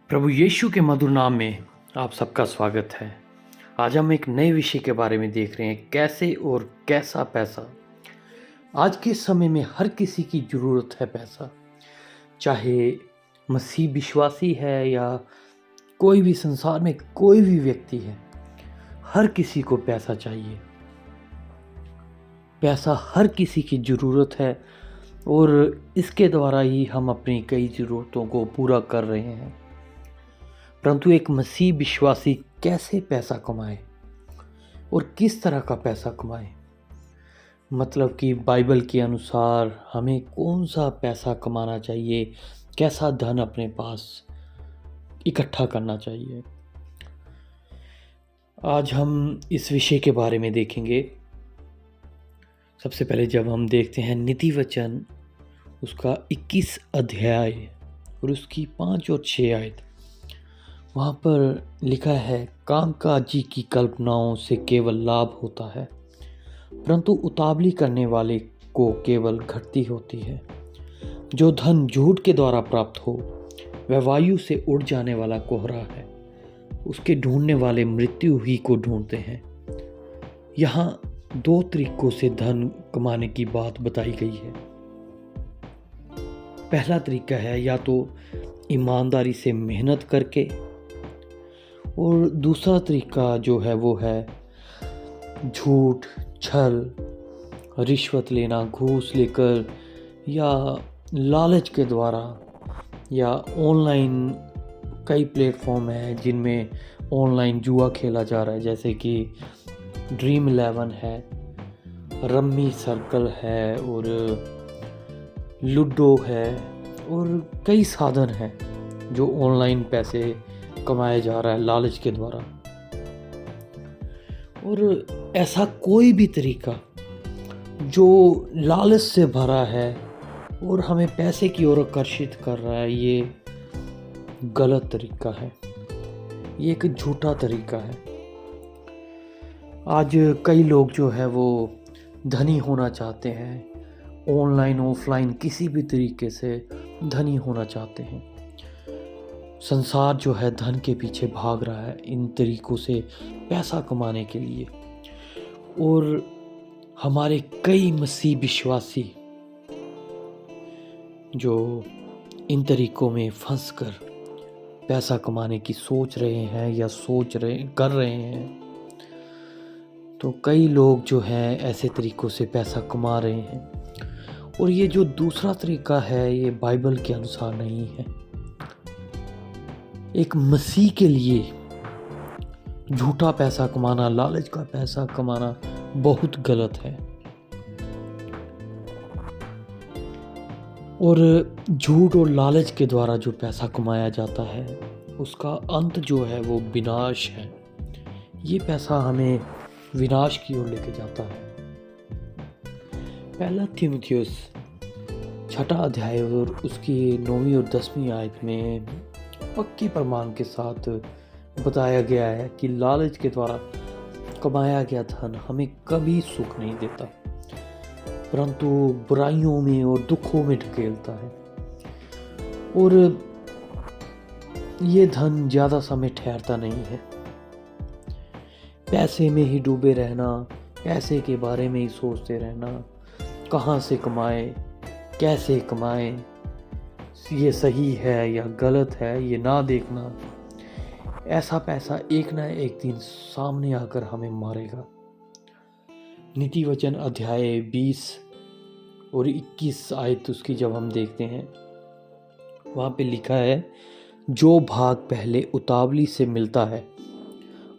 प्रभु यीशु के मधुर नाम में आप सबका स्वागत है। आज हम एक नए विषय के बारे में देख रहे हैं, कैसे और कैसा पैसा। आज के समय में हर किसी की ज़रूरत है पैसा, चाहे मसीह विश्वासी है या कोई भी संसार में कोई भी व्यक्ति है, हर किसी को पैसा चाहिए। पैसा हर किसी की ज़रूरत है और इसके द्वारा ही हम अपनी कई ज़रूरतों को पूरा कर रहे हैं। परंतु एक मसीह विश्वासी कैसे पैसा कमाए और किस तरह का पैसा कमाए, मतलब कि बाइबल के अनुसार हमें कौन सा पैसा कमाना चाहिए, कैसा धन अपने पास इकट्ठा करना चाहिए। आज हम इस विषय के बारे में देखेंगे। सबसे पहले जब हम देखते हैं नीति वचन उसका 21 अध्याय और उसकी 5 और 6 आयत, वहाँ पर लिखा है, कामकाजी की कल्पनाओं से केवल लाभ होता है, परंतु उतावली करने वाले को केवल घटती होती है। जो धन झूठ के द्वारा प्राप्त हो वह वायु से उड़ जाने वाला कोहरा है, उसके ढूंढने वाले मृत्यु ही को ढूंढते हैं। यहाँ 2 तरीकों से धन कमाने की बात बताई गई है। पहला तरीका है या तो ईमानदारी से मेहनत करके, और दूसरा तरीका जो है वो है झूठ, छल, रिश्वत लेना, घूस लेकर या लालच के द्वारा, या ऑनलाइन कई प्लेटफॉर्म हैं जिनमें ऑनलाइन जुआ खेला जा रहा है, जैसे कि ड्रीम 11 है, रम्मी सर्कल है और लूडो है, और कई साधन हैं जो ऑनलाइन पैसे कमाया जा रहा है लालच के द्वारा। और ऐसा कोई भी तरीका जो लालच से भरा है और हमें पैसे की ओर आकर्षित कर रहा है, ये गलत तरीका है, ये एक झूठा तरीका है। आज कई लोग जो है वो धनी होना चाहते हैं, ऑनलाइन ऑफलाइन किसी भी तरीके से धनी होना चाहते हैं। संसार जो है धन के पीछे भाग रहा है इन तरीकों से पैसा कमाने के लिए, और हमारे कई मसीह विश्वासी जो इन तरीकों में फंसकर पैसा कमाने की सोच रहे हैं या कर रहे हैं, तो कई लोग जो हैं ऐसे तरीकों से पैसा कमा रहे हैं। और ये जो दूसरा तरीका है ये बाइबल के अनुसार नहीं है। एक मसीह के लिए झूठा पैसा कमाना, लालच का पैसा कमाना बहुत गलत है। और झूठ और लालच के द्वारा जो पैसा कमाया जाता है उसका अंत जो है वो विनाश है। ये पैसा हमें विनाश की ओर लेके जाता है। पहला तीमुथियुस 6 अध्याय और उसकी 9वीं और 10वीं आयत में पक्की प्रमाण के साथ बताया गया है कि लालच के द्वारा कमाया गया धन हमें कभी सुख नहीं देता, परंतु बुराइयों में और दुखों में ढकेलता है। और ये धन ज़्यादा समय ठहरता नहीं है। पैसे में ही डूबे रहना, पैसे के बारे में ही सोचते रहना, कहाँ से कमाए, कैसे कमाए, ये सही है या गलत है, ये ना देखना, ऐसा पैसा एक ना एक दिन सामने आकर हमें मारेगा। नीति वचन अध्याय 20 और 21 आयत उसकी जब हम देखते हैं, वहाँ पे लिखा है, जो भाग पहले उतावली से मिलता है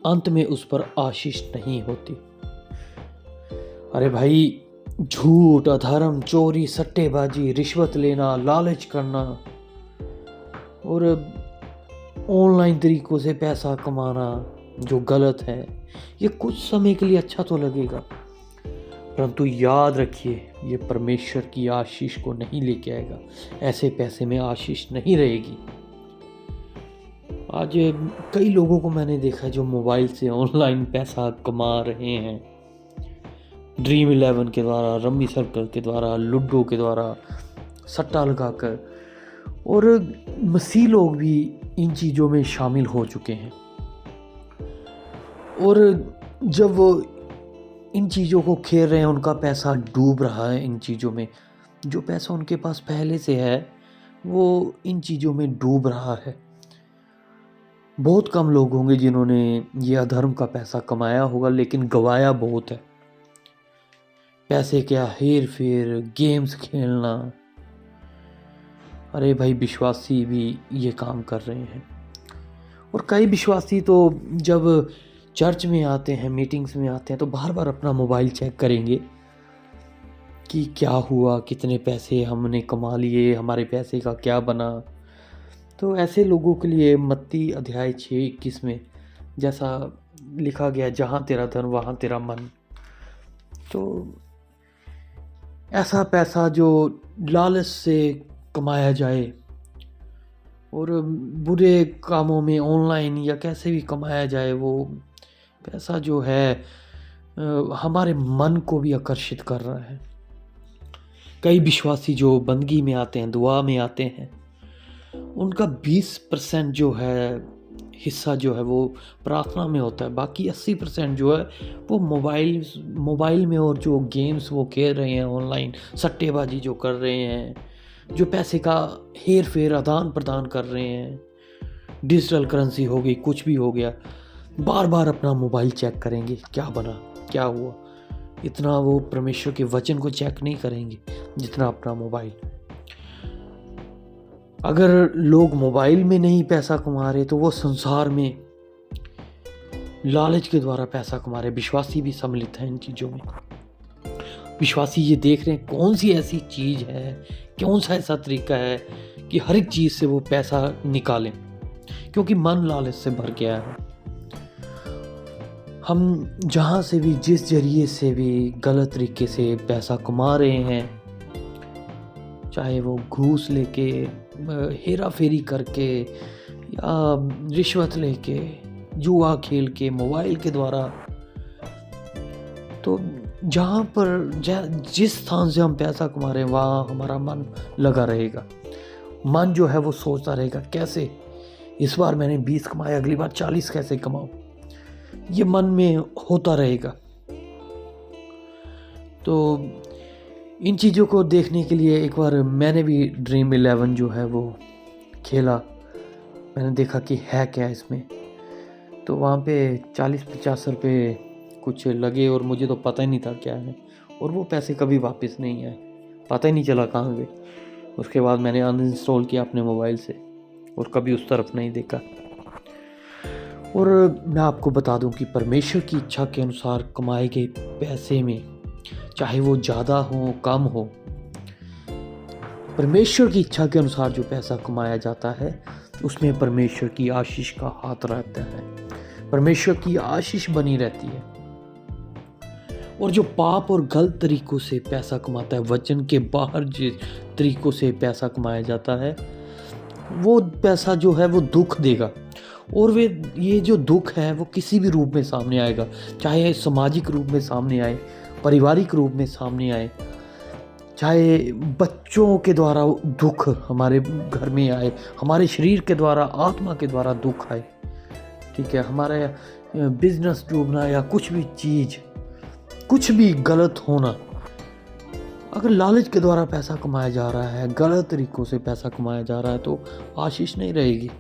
अंत में उस पर आशीष नहीं होती। अरे भाई, झूठ, अधर्म, चोरी, सट्टेबाजी, रिश्वत लेना, लालच करना और ऑनलाइन तरीकों से पैसा कमाना जो गलत है, ये कुछ समय के लिए अच्छा तो लगेगा, परंतु याद रखिए ये परमेश्वर की आशीष को नहीं लेके आएगा। ऐसे पैसे में आशीष नहीं रहेगी। आज कई लोगों को मैंने देखा है जो मोबाइल से ऑनलाइन पैसा कमा रहे हैं, ड्रीम 11 के द्वारा, रम्मी सर्कल के द्वारा, लूडो के द्वारा, सट्टा लगाकर। और मसीह लोग भी इन चीज़ों में शामिल हो चुके हैं। और जब वो इन चीज़ों को खेल रहे हैं, उनका पैसा डूब रहा है इन चीज़ों में। जो पैसा उनके पास पहले से है वो इन चीज़ों में डूब रहा है। बहुत कम लोग होंगे जिन्होंने ये अधर्म का पैसा कमाया होगा, लेकिन गवाया बहुत है। पैसे क्या, हेर फेर, गेम्स खेलना। अरे भाई, विश्वासी भी ये काम कर रहे हैं। और कई विश्वासी तो जब चर्च में आते हैं, मीटिंग्स में आते हैं, तो बार बार अपना मोबाइल चेक करेंगे कि क्या हुआ, कितने पैसे हमने कमा लिए, हमारे पैसे का क्या बना। तो ऐसे लोगों के लिए मत्ती अध्याय 6:21 में जैसा लिखा गया, जहाँ तेरा धन वहाँ तेरा मन। तो ऐसा पैसा जो लालच से कमाया जाए और बुरे कामों में ऑनलाइन या कैसे भी कमाया जाए, वो पैसा जो है हमारे मन को भी आकर्षित कर रहा है। कई विश्वासी जो बंदगी में आते हैं, दुआ में आते हैं, उनका 20% जो है हिस्सा जो है वो प्रार्थना में होता है। बाकी 80% जो है वो मोबाइल में और जो गेम्स वो खेल रहे हैं, ऑनलाइन सट्टेबाजी जो कर रहे हैं, जो पैसे का हेर फेर आदान प्रदान कर रहे हैं, डिजिटल करेंसी हो गई, कुछ भी हो गया, बार बार अपना मोबाइल चेक करेंगे, क्या बना, क्या हुआ। इतना वो परमेश्वर के वचन को चेक नहीं करेंगे जितना अपना मोबाइल। अगर लोग मोबाइल में नहीं पैसा कमा रहे तो वो संसार में लालच के द्वारा पैसा कमा रहे। विश्वासी भी सम्मिलित हैं इन चीज़ों में। विश्वासी ये देख रहे हैं कौन सी ऐसी चीज़ है, कौन सा ऐसा तरीका है कि हर एक चीज़ से वो पैसा निकालें, क्योंकि मन लालच से भर गया है। हम जहाँ से भी, जिस जरिए से भी गलत तरीके से पैसा कमा रहे हैं, चाहे वो घूस लेके, हेरा फेरी करके, या रिश्वत लेके, जुआ खेल के, मोबाइल के द्वारा, तो जहाँ पर जिस स्थान से हम पैसा कमा रहे हैं वहाँ हमारा मन लगा रहेगा। मन जो है वो सोचता रहेगा कैसे इस बार मैंने 20 कमाया, अगली बार 40 कैसे कमाऊं, ये मन में होता रहेगा। तो इन चीज़ों को देखने के लिए एक बार मैंने भी ड्रीम 11 जो है वो खेला। मैंने देखा कि है क्या इसमें। तो वहाँ पे 40-50 रुपये कुछ लगे और मुझे तो पता ही नहीं था क्या है, और वो पैसे कभी वापस नहीं आए, पता ही नहीं चला कहाँ गए। उसके बाद मैंने अनइंस्टॉल किया अपने मोबाइल से और कभी उस तरफ नहीं देखा। और मैं आपको बता दूं कि परमेश्वर की इच्छा के अनुसार कमाए गए पैसे में, चाहे वो ज़्यादा हो कम हो, परमेश्वर की इच्छा के अनुसार जो पैसा कमाया जाता है उसमें परमेश्वर की आशीष का हाथ रहता है, परमेश्वर की आशीष बनी रहती है। और जो पाप और गलत तरीकों से पैसा कमाता है, वचन के बाहर जिस तरीकों से पैसा कमाया जाता है, वो पैसा जो है वो दुख देगा। और ये जो दुख है वो किसी भी रूप में सामने आएगा, चाहे सामाजिक रूप में सामने आए, पारिवारिक रूप में सामने आए, चाहे बच्चों के द्वारा दुख हमारे घर में आए, हमारे शरीर के द्वारा, आत्मा के द्वारा दुख आए, ठीक है, हमारा बिजनेस डूबना या कुछ भी चीज़, कुछ भी गलत होना। अगर लालच के द्वारा पैसा कमाया जा रहा है, गलत तरीक़ों से पैसा कमाया जा रहा है, तो आशीष नहीं रहेगी,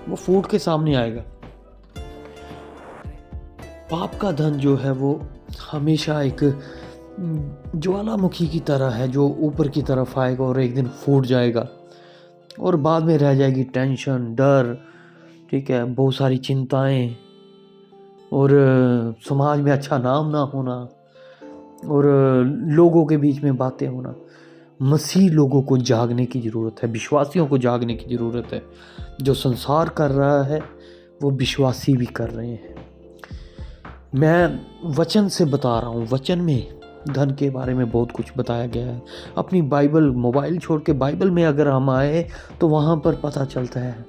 वो फूट के सामने आएगा। पाप का धन जो है वो हमेशा एक ज्वालामुखी की तरह है जो ऊपर की तरफ आएगा और एक दिन फूट जाएगा, और बाद में रह जाएगी टेंशन, डर, ठीक है, बहुत सारी चिंताएं, और समाज में अच्छा नाम ना होना, और लोगों के बीच में बातें होना। मसीह लोगों को जागने की ज़रूरत है, विश्वासियों को जागने की ज़रूरत है। जो संसार कर रहा है वो विश्वासी भी कर रहे हैं। मैं वचन से बता रहा हूँ, वचन में धन के बारे में बहुत कुछ बताया गया है। अपनी बाइबल, मोबाइल छोड़ के बाइबल में अगर हम आए तो वहाँ पर पता चलता है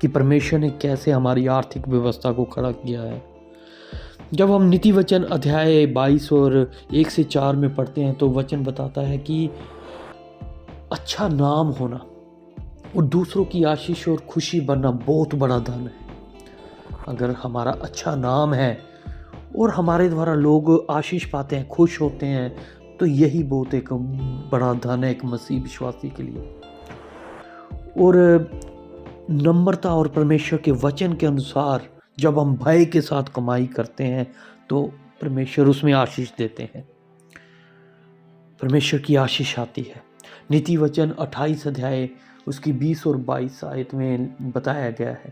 कि परमेश्वर ने कैसे हमारी आर्थिक व्यवस्था को खड़ा किया है। जब हम नीति वचन अध्याय 22 और 1 से 4 में पढ़ते हैं तो वचन बताता है कि अच्छा नाम होना, और दूसरों की आशीष और खुशी बनना बहुत बड़ा धन है। अगर हमारा अच्छा नाम है और हमारे द्वारा लोग आशीष पाते हैं, खुश होते हैं, तो यही बहुत एक बड़ा धन है एक मसीह विश्वासी के लिए। और नम्रता और परमेश्वर के वचन के अनुसार जब हम भय के साथ कमाई करते हैं तो परमेश्वर उसमें आशीष देते हैं, परमेश्वर की आशीष आती है। नीति वचन 28 अध्याय उसकी 20 और 22 आयत में बताया गया है,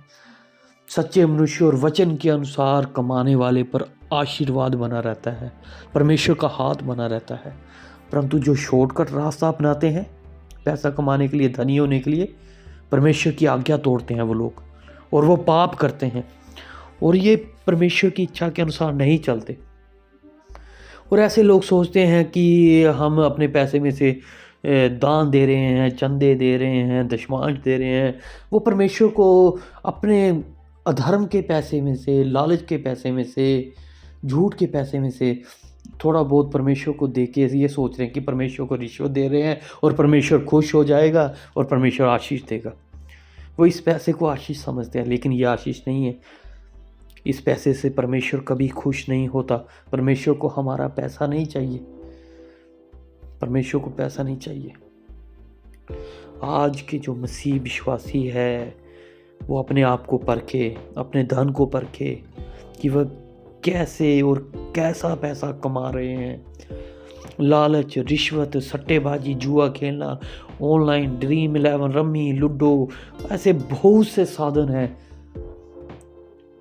सच्चे मनुष्य और वचन के अनुसार कमाने वाले पर आशीर्वाद बना रहता है, परमेश्वर का हाथ बना रहता है। परंतु जो शॉर्टकट रास्ता अपनाते हैं पैसा कमाने के लिए, धनी होने के लिए, परमेश्वर की आज्ञा तोड़ते हैं वो लोग, और वो पाप करते हैं, और ये परमेश्वर की इच्छा के अनुसार नहीं चलते। और ऐसे लोग सोचते हैं कि हम अपने पैसे में से दान दे रहे हैं, चंदे दे रहे हैं, दशमांश दे रहे हैं, वो परमेश्वर को अपने अधर्म के पैसे में से, लालच के पैसे में से, झूठ के पैसे में से थोड़ा बहुत परमेश्वर को दे के ये सोच रहे हैं कि परमेश्वर को रिश्वत दे रहे हैं और परमेश्वर खुश हो जाएगा और परमेश्वर आशीष देगा। वो इस पैसे को आशीष समझते हैं, लेकिन ये आशीष नहीं है। इस पैसे से परमेश्वर कभी खुश नहीं होता। परमेश्वर को हमारा पैसा नहीं चाहिए, परमेश्वर को पैसा नहीं चाहिए। आज के जो मसीह विश्वासी है वो अपने आप को परखे, अपने धन को परखे कि वह कैसे और कैसा पैसा कमा रहे हैं। लालच, रिश्वत, सट्टेबाजी, जुआ खेलना, ऑनलाइन, ड्रीम 11, रम्मी, लूडो, ऐसे बहुत से साधन हैं,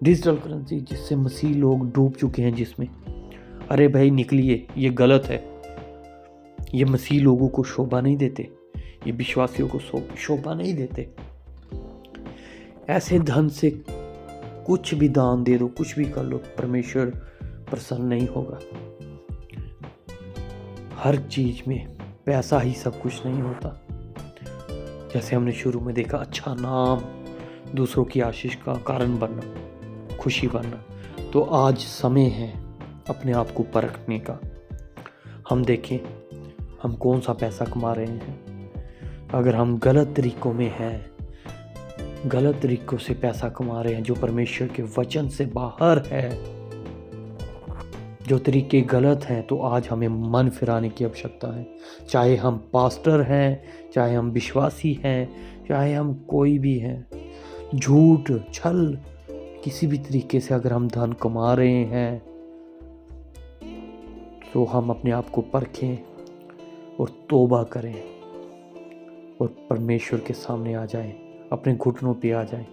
डिजिटल करेंसी, जिससे मसीह लोग डूब चुके हैं जिसमें। अरे भाई निकलिए, ये गलत है। ये मसीह लोगों को शोभा नहीं देते, ये विश्वासियों को शोभा नहीं देते। ऐसे धन से कुछ भी दान दे दो, कुछ भी कर लो, परमेश्वर प्रसन्न नहीं होगा। हर चीज में पैसा ही सब कुछ नहीं होता। जैसे हमने शुरू में देखा, अच्छा नाम, दूसरों की आशीष का कारण बनना, खुशी बनना। तो आज समय है अपने आप को परखने का। हम देखें हम कौन सा पैसा कमा रहे हैं। अगर हम गलत तरीकों में हैं, गलत तरीकों से पैसा कमा रहे हैं जो परमेश्वर के वचन से बाहर है, जो तरीके गलत हैं, तो आज हमें मन फिराने की आवश्यकता है। चाहे हम पास्टर हैं, चाहे हम विश्वासी हैं, चाहे हम कोई भी हैं, झूठ, छल, किसी भी तरीके से अगर हम धन कमा रहे हैं तो हम अपने आप को परखें और तौबा करें और परमेश्वर के सामने आ जाएं, अपने घुटनों पे आ जाएं।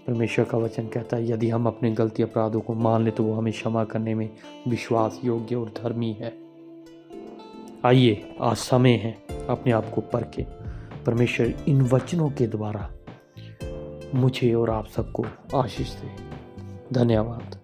परमेश्वर का वचन कहता है यदि हम अपने गलती अपराधों को मान ले तो वो हमें क्षमा करने में विश्वास योग्य और धर्मी है। आइए आज समय है अपने आप को परखे। परमेश्वर इन वचनों के द्वारा मुझे और आप सबको आशीष दे। धन्यवाद।